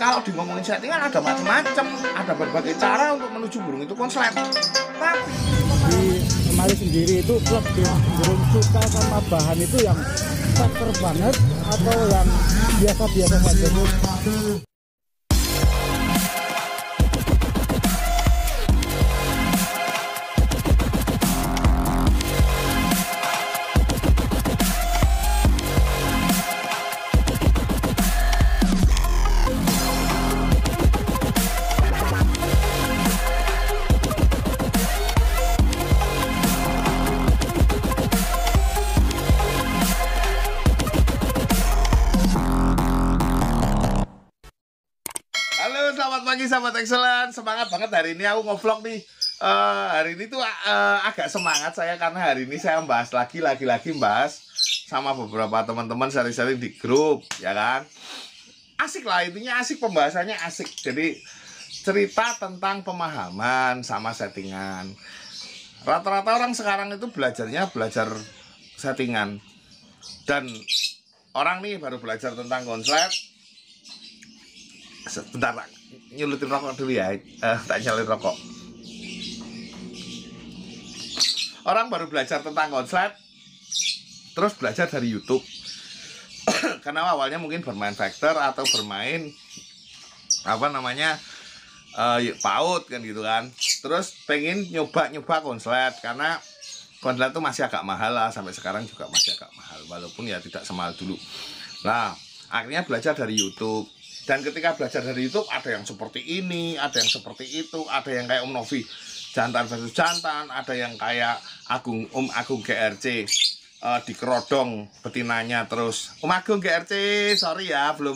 kalau di ngomongin settingan ada macam-macam, ada berbagai cara untuk menuju burung itu konslet. Tapi di Mari sendiri itu lebih cenderung suka sama bahan itu yang seker banget atau yang biasa-biasa saja? Selamat pagi sahabat excellent, semangat banget hari ini aku ngevlog nih. Hari ini tuh agak semangat saya karena hari ini saya bahas lagi-lagi bahas sama beberapa teman-teman sering-sering di grup, ya kan. Asik lah, intinya asik, pembahasannya asik. Jadi cerita tentang pemahaman sama settingan. Rata-rata orang sekarang itu belajar settingan. Dan orang nih baru belajar tentang konslet. Sebentar, nyulutin rokok dulu ya. Tak nyalain rokok. Orang baru belajar tentang konslet, terus belajar dari YouTube. Karena awalnya mungkin bermain vector atau bermain PAUD kan gitu kan. Terus pengen nyoba konslet karena konslet itu masih agak mahal lah, sampai sekarang juga masih agak mahal walaupun ya tidak semahal dulu. Nah, akhirnya belajar dari YouTube. Dan ketika belajar dari YouTube ada yang seperti ini, ada yang seperti itu, ada yang kayak Om Novi jantan versus jantan, ada yang kayak Om Agung GRC dikerodong betinanya terus. Om Agung GRC, sorry ya belum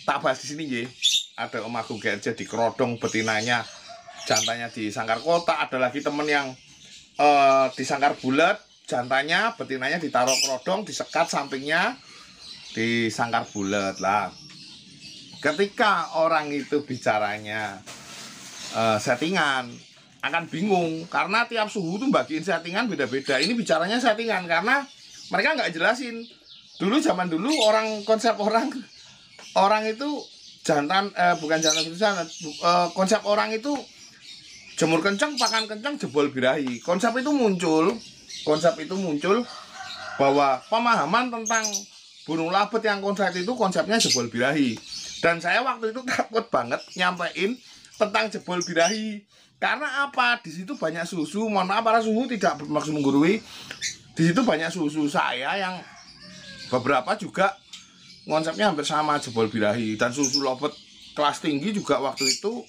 tak bahas di sini ya. Ada Om Agung GRC dikerodong betinanya, jantannya di sangkar kotak. Ada lagi temen yang di sangkar bulat, jantannya betinanya ditaruh kerodong, disekat sampingnya di sangkar bulat lah. Ketika orang itu bicaranya settingan akan bingung karena tiap suhu tuh bagiin settingan beda-beda. Ini bicaranya settingan karena mereka nggak jelasin. Zaman dulu konsep orang itu jantan bukan jantan itu konsep orang itu jemur kencang, pakan kencang, jebol birahi. Konsep itu muncul bahwa pemahaman tentang burung labet yang konslet itu konsepnya jebol birahi. Dan saya waktu itu takut banget nyampein tentang jebol birahi. Karena apa? Di situ banyak susu. Mohon maaf para suhu, tidak bermaksud menggurui. Di situ banyak susu saya yang beberapa juga konsepnya hampir sama jebol birahi. Dan susu labet kelas tinggi juga waktu itu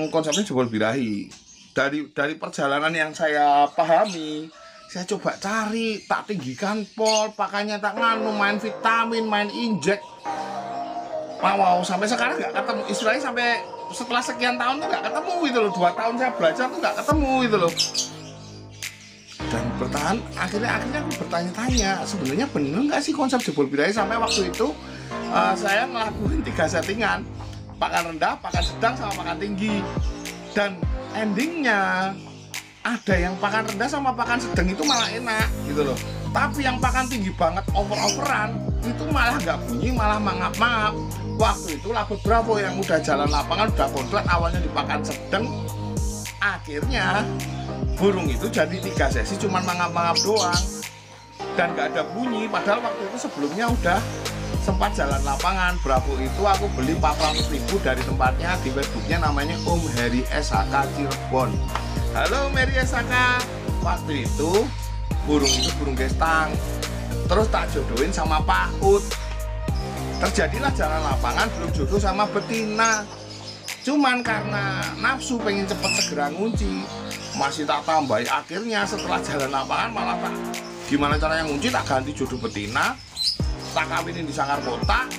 konsepnya jebol birahi. Dari perjalanan yang saya pahami, saya coba cari, tak tinggikan pol, pakainya tak nganu, main vitamin, main injek. Wow, sampai sekarang nggak ketemu. Istilahnya sampai setelah sekian tahun tuh nggak ketemu gitu loh. 2 tahun saya belajar tuh nggak ketemu gitu loh. Dan bertahan, akhirnya aku bertanya-tanya, sebenarnya bener nggak sih konsep jebol birahi? Sampai waktu itu saya ngelakuin 3 settingan, pakan rendah, pakan sedang, sama pakan tinggi. Dan endingnya ada yang pakan rendah sama pakan sedang itu malah enak gitu loh. Tapi yang pakan tinggi banget, over-overan, itu malah nggak bunyi, malah mangap-mangap. Waktu itu labet Bravo yang udah jalan lapangan, udah konslet, awalnya di pakan sedang. Akhirnya burung itu jadi 3 sesi cuman mangap-mangap doang. Dan nggak ada bunyi, padahal waktu itu sebelumnya udah sempat jalan lapangan. Bravo itu aku beli 400.000 dari tempatnya, di Facebooknya namanya Om Heri SHK Cirebon. Halo Mary SHK. Waktu itu burung gestang, terus tak jodohin sama PAUD. Terjadilah jalan lapangan, belum jodoh sama betina. Cuman karena nafsu pengen cepet segera ngunci, masih tak tambahi. Akhirnya setelah jalan lapangan malah tak gimana caranya ngunci, tak ganti jodoh betina, tak kawinin di sangkar kotak.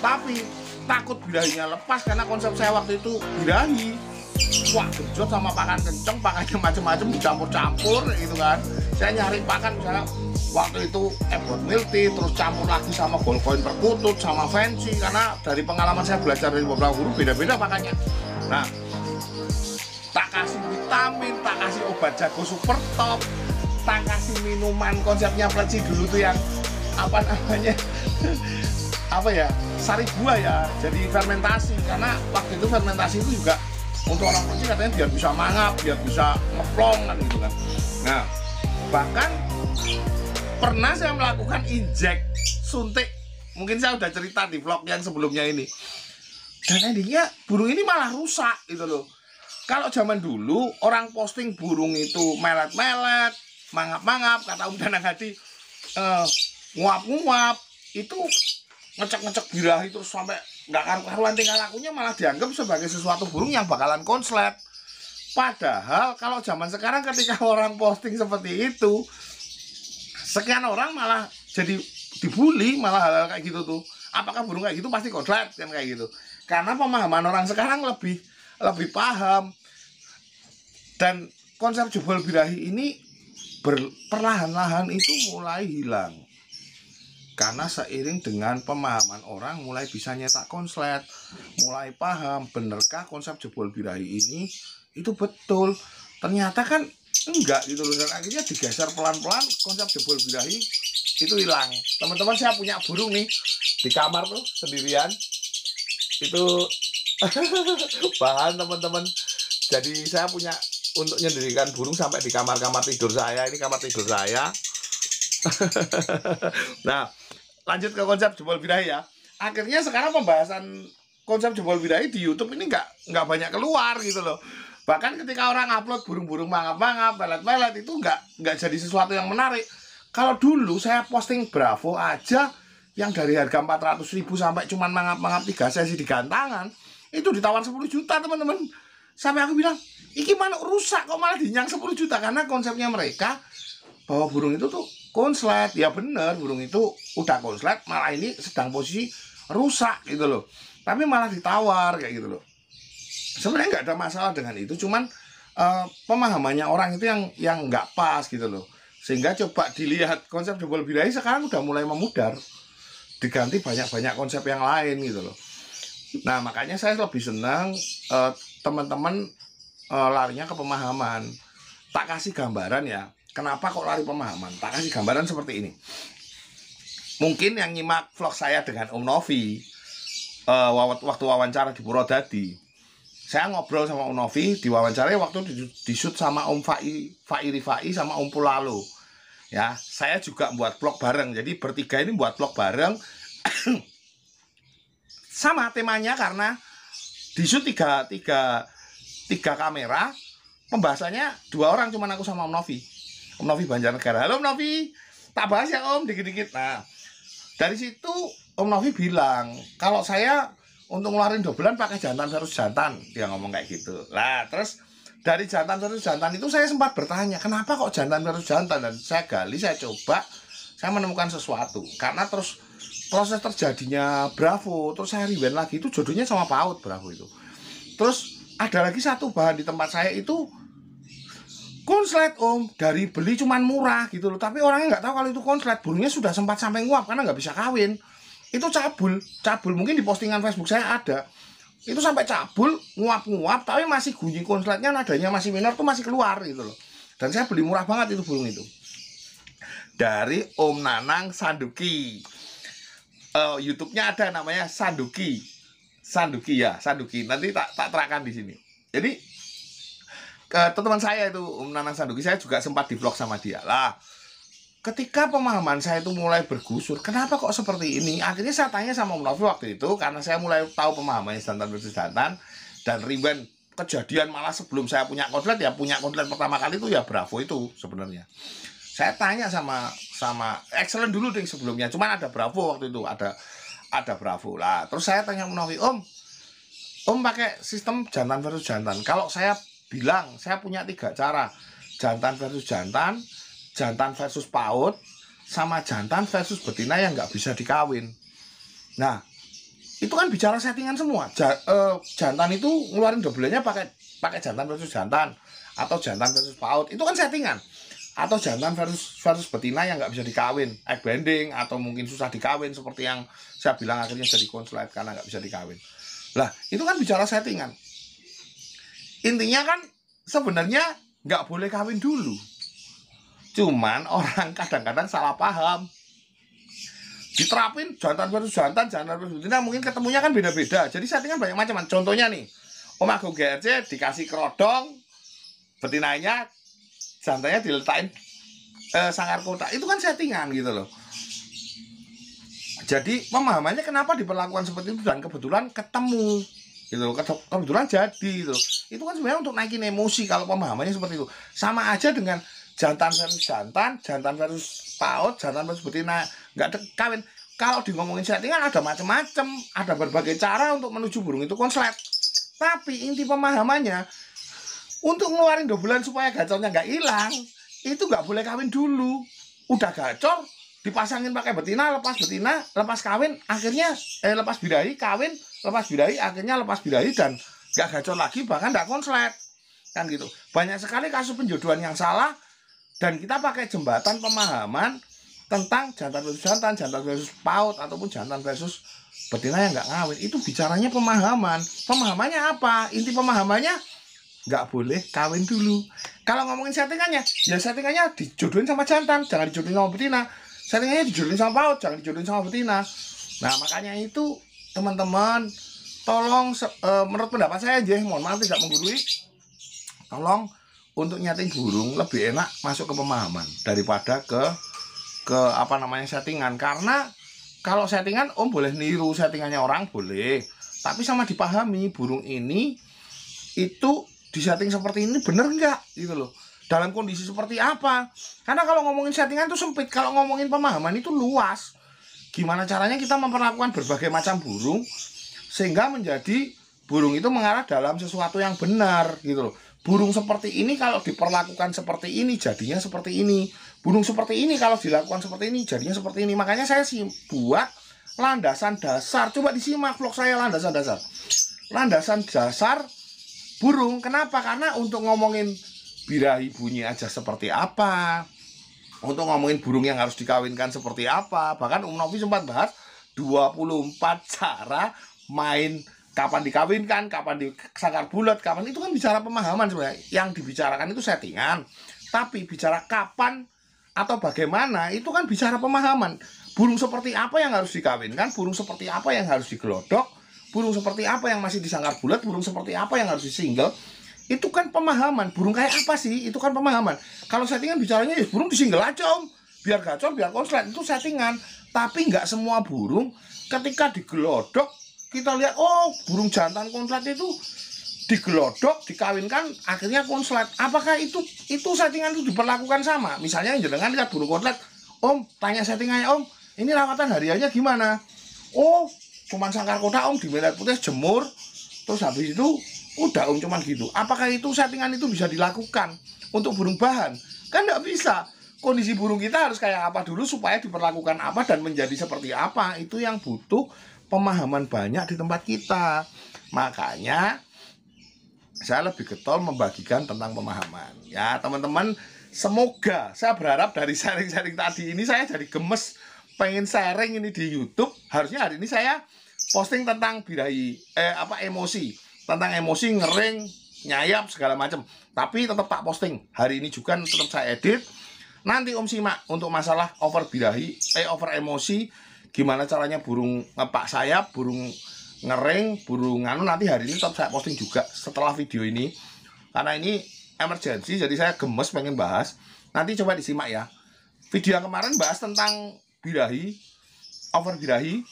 Tapi takut birahinya lepas karena konsep saya waktu itu birahi. Wah, genjot sama pakan kenceng, pakannya macam-macam dicampur-campur gitu kan. Saya nyari pakan misalnya waktu itu Ebon Milti, terus campur lagi sama Golcoin perkutut, sama Fancy. Karena dari pengalaman saya belajar dari beberapa guru, beda-beda pakannya. Nah, tak kasih vitamin, tak kasih obat jago super top, tak kasih minuman konsepnya Pleci dulu tuh yang apa namanya apa ya, sari buah ya, jadi fermentasi. Karena waktu itu fermentasi itu juga untuk orang posting katanya biar bisa mangap, biar bisa ngeplong kan gitu kan. Nah, bahkan pernah saya melakukan injek suntik, mungkin saya udah cerita di vlog yang sebelumnya ini, dan endingnya burung ini malah rusak gitu loh. Kalau zaman dulu orang posting burung itu melet-melet, mangap-mangap, kata Om Danang Hadi, nguap-nguap, itu ngecek-ngecek birahi terus sampai nggak karu-karuan tingkah lakunya, malah dianggap sebagai sesuatu burung yang bakalan konslet. Padahal kalau zaman sekarang ketika orang posting seperti itu, sekian orang malah jadi dibully, malah hal-hal kayak gitu tuh. Apakah burung kayak gitu pasti konslet kan kayak gitu. Karena pemahaman orang sekarang lebih paham. Dan konsep jebol birahi ini perlahan-lahan itu mulai hilang. Karena seiring dengan pemahaman orang mulai bisa nyetak konslet, mulai paham benarkah konsep jebol birahi ini itu betul. Ternyata kan enggak gitu loh, dan akhirnya digeser pelan-pelan konsep jebol birahi itu hilang. Teman-teman, saya punya burung nih di kamar tuh sendirian. Itu bahan teman-teman. Jadi saya punya untuk nyendirikan burung sampai di kamar-kamar tidur saya. Ini kamar tidur saya. Nah, lanjut ke konsep jebol birahi ya. Akhirnya sekarang pembahasan konsep jebol birahi di YouTube ini nggak banyak keluar gitu loh. Bahkan ketika orang upload burung-burung mangap-mangap, melet-melet, itu nggak jadi sesuatu yang menarik. Kalau dulu saya posting Bravo aja yang dari harga 400.000 sampai cuman mangap-mangap 3 sesi di gantangan, itu ditawar 10 juta teman-teman. Sampai aku bilang, iki manuk rusak kok malah dinyang 10 juta. Karena konsepnya mereka bahwa burung itu tuh konslet. Ya bener, burung itu udah konslet, malah ini sedang posisi rusak gitu loh. Tapi malah ditawar kayak gitu loh. Sebenarnya nggak ada masalah dengan itu, cuman pemahamannya orang itu yang nggak pas gitu loh. Sehingga coba dilihat konsep jebol birahi sekarang udah mulai memudar, diganti banyak-banyak konsep yang lain gitu loh. Nah, makanya saya lebih senang teman-teman larinya ke pemahaman. Tak kasih gambaran ya, kenapa kok lari pemahaman. Tak kasih gambaran seperti ini. Mungkin yang nyimak vlog saya dengan Om Novi waktu wawancara di Purwodadi, saya ngobrol sama Om Novi, diwawancarai waktu di shoot sama Om Fai Rifai sama Om Pulalo. Ya, saya juga buat vlog bareng. Jadi bertiga ini buat vlog bareng. Sama temanya karena di shoot tiga kamera, pembahasannya 2 orang, cuman aku sama Om Novi. Om Novi Banjarnegara. Halo Om Novi, tak bahas ya Om dikit-dikit. Nah, dari situ Om Novi bilang kalau saya untuk ngeluarin dobelan pakai jantan versus jantan, dia ngomong kayak gitu. Lah terus dari jantan versus jantan itu saya sempat bertanya, kenapa kok jantan versus jantan? Dan saya gali, saya coba, saya menemukan sesuatu. Karena terus proses terjadinya Bravo, terus saya rewind lagi, itu jodohnya sama PAUD Bravo itu. Terus ada lagi satu bahan di tempat saya itu konslet Om, dari beli cuman murah gitu loh, tapi orangnya nggak tahu kalau itu konslet. Burungnya sudah sempat sampai nguap karena nggak bisa kawin. Itu cabul mungkin di postingan Facebook saya ada. Itu sampai cabul, nguap-nguap, tapi masih bunyi konsletnya, nadanya masih minor tuh masih keluar gitu loh. Dan saya beli murah banget itu burung itu. Dari Om Nanang Sanduki. YouTube-nya ada namanya Sanduki. Sanduki ya, Sanduki. Nanti tak terangkan di sini. Jadi teman saya itu Om Nanang Sanduki, saya juga sempat di vlog sama dia lah. Ketika pemahaman saya itu mulai bergusur, kenapa kok seperti ini? Akhirnya saya tanya sama Om Novi waktu itu, karena saya mulai tahu pemahamannya jantan versus jantan, dan rewind kejadian malah sebelum saya punya konslet, ya punya konslet pertama kali itu ya Bravo itu sebenarnya. Saya tanya sama Excellent dulu deh sebelumnya, cuman ada Bravo waktu itu, ada Bravo lah. Terus saya tanya Om Novi, Om pakai sistem jantan versus jantan. Kalau saya bilang saya punya 3 cara, jantan versus jantan, jantan versus PAUD, sama jantan versus betina yang nggak bisa dikawin. Nah, itu kan bicara settingan semua. Jantan itu ngeluarin dobelannya pakai jantan versus jantan, atau jantan versus PAUD, itu kan settingan. Atau jantan versus betina yang nggak bisa dikawin, egg bending, atau mungkin susah dikawin seperti yang saya bilang akhirnya jadi konslet karena nggak bisa dikawin. Lah, itu kan bicara settingan. Intinya kan sebenarnya nggak boleh kawin dulu. Cuman orang kadang-kadang salah paham. diterapin jantan versus jantan versus betina, mungkin ketemunya kan beda-beda. Jadi settingan banyak macam. Contohnya nih, Om Agung GRC dikasih kerodong, betinanya, jantannya diletakin sangkar kotak. Itu kan settingan gitu loh. Jadi pemahamannya kenapa diperlakukan seperti itu dan kebetulan ketemu gitu loh, kebetulan jadi gitu. Itu kan sebenarnya untuk naikin emosi kalau pemahamannya seperti itu. Sama aja dengan jantan versus jantan, jantan versus paut, jantan versus betina nggak kawin. Kalau di ngomongin settingan ada macam-macam, ada berbagai cara untuk menuju burung itu konslet. Tapi inti pemahamannya untuk ngeluarin 2 bulan supaya gacornya nggak hilang, itu nggak boleh kawin dulu. Udah gacor, dipasangin pakai betina, lepas kawin, akhirnya lepas birahi, kawin, lepas birahi, akhirnya lepas birahi dan nggak gacor lagi, bahkan nggak konslet, kan gitu. Banyak sekali kasus penjodohan yang salah dan kita pakai jembatan pemahaman tentang jantan versus paut ataupun jantan versus betina yang nggak ngawin. Itu bicaranya pemahaman. Pemahamannya apa? Inti pemahamannya nggak boleh kawin dulu. Kalau ngomongin settingannya, ya settingannya dijodohin sama jantan, jangan dijodohin sama betina. Settingannya dijodohin sama paut, jangan dijodohin sama betina. Nah makanya itu teman-teman, tolong menurut pendapat saya aja, mohon maaf tidak menggurui, tolong untuk nyeting burung lebih enak masuk ke pemahaman daripada ke apa namanya settingan. Karena kalau settingan Om boleh niru settingannya orang boleh, tapi sama dipahami burung ini itu disetting seperti ini bener nggak gitu loh, dalam kondisi seperti apa. Karena kalau ngomongin settingan itu sempit, kalau ngomongin pemahaman itu luas. Gimana caranya kita memperlakukan berbagai macam burung sehingga menjadi burung itu mengarah dalam sesuatu yang benar gitu loh. Burung seperti ini kalau diperlakukan seperti ini jadinya seperti ini. Burung seperti ini kalau dilakukan seperti ini jadinya seperti ini. Makanya saya sih buat landasan dasar. Coba disimak vlog saya landasan dasar. Landasan dasar burung. Kenapa? Karena untuk ngomongin birahi bunyi aja seperti apa, untuk ngomongin burung yang harus dikawinkan seperti apa, bahkan Om Novi sempat bahas 24 cara main kapan dikawinkan, kapan disangkar bulat, kapan, itu kan bicara pemahaman sebenarnya. Yang dibicarakan itu settingan, tapi bicara kapan atau bagaimana itu kan bicara pemahaman. Burung seperti apa yang harus dikawinkan, burung seperti apa yang harus digelodok, burung seperti apa yang masih disangkar bulat, burung seperti apa yang harus disingle. Itu kan pemahaman. Burung kayak apa sih? Itu kan pemahaman. Kalau settingan bicaranya ya burung disingle aja Om, biar gacor, biar konslet, itu settingan. Tapi nggak semua burung ketika digelodok kita lihat, oh burung jantan konslet itu digelodok, dikawinkan, akhirnya konslet. Apakah itu settingan itu diperlakukan sama? Misalnya jangan lihat burung konslet, Om tanya settingannya, Om ini rawatan hariannya gimana? Oh cuman sangkar kotak Om, di melet putih jemur, terus habis itu udah Om cuman gitu. Apakah itu settingan itu bisa dilakukan untuk burung bahan? Kan nggak bisa. Kondisi burung kita harus kayak apa dulu supaya diperlakukan apa dan menjadi seperti apa. Itu yang butuh pemahaman banyak di tempat kita. Makanya saya lebih getol membagikan tentang pemahaman. Ya teman-teman, semoga, saya berharap dari sharing-sharing tadi ini saya jadi gemes pengen sharing ini di YouTube. Harusnya hari ini saya posting tentang birahi emosi, tentang emosi, ngering, nyayap segala macam. Tapi tetap tak posting hari ini juga, tetap saya edit. Nanti Om simak untuk masalah over birahi, over emosi, gimana caranya burung ngepak sayap, burung ngering, burung nganu, nanti hari ini tetap saya posting juga setelah video ini. Karena ini emergency, jadi saya gemes pengen bahas. Nanti coba disimak ya. Video yang kemarin bahas tentang birahi, over birahi,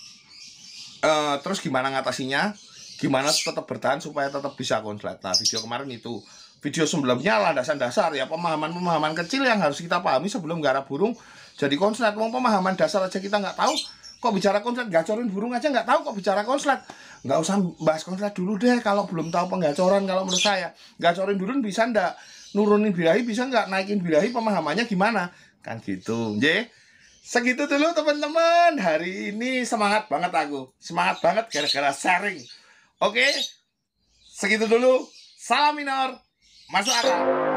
terus gimana ngatasinya, gimana tetap bertahan supaya tetap bisa konslet. Nah video kemarin itu. Video sebelumnya landasan dasar ya, pemahaman-pemahaman kecil yang harus kita pahami sebelum garap burung jadi konslet. Mau pemahaman dasar aja kita nggak tahu, kok bicara konslet, gacorin burung aja nggak tahu kok bicara konslet. Nggak usah bahas konslet dulu deh kalau belum tahu penggacoran. Kalau menurut saya gacorin dulu bisa nggak, nurunin birahi bisa nggak, naikin birahi pemahamannya gimana, kan gitu. Segitu dulu teman-teman, hari ini semangat banget aku, semangat banget gara-gara sharing. Oke, segitu dulu, salam minor, masuk akal.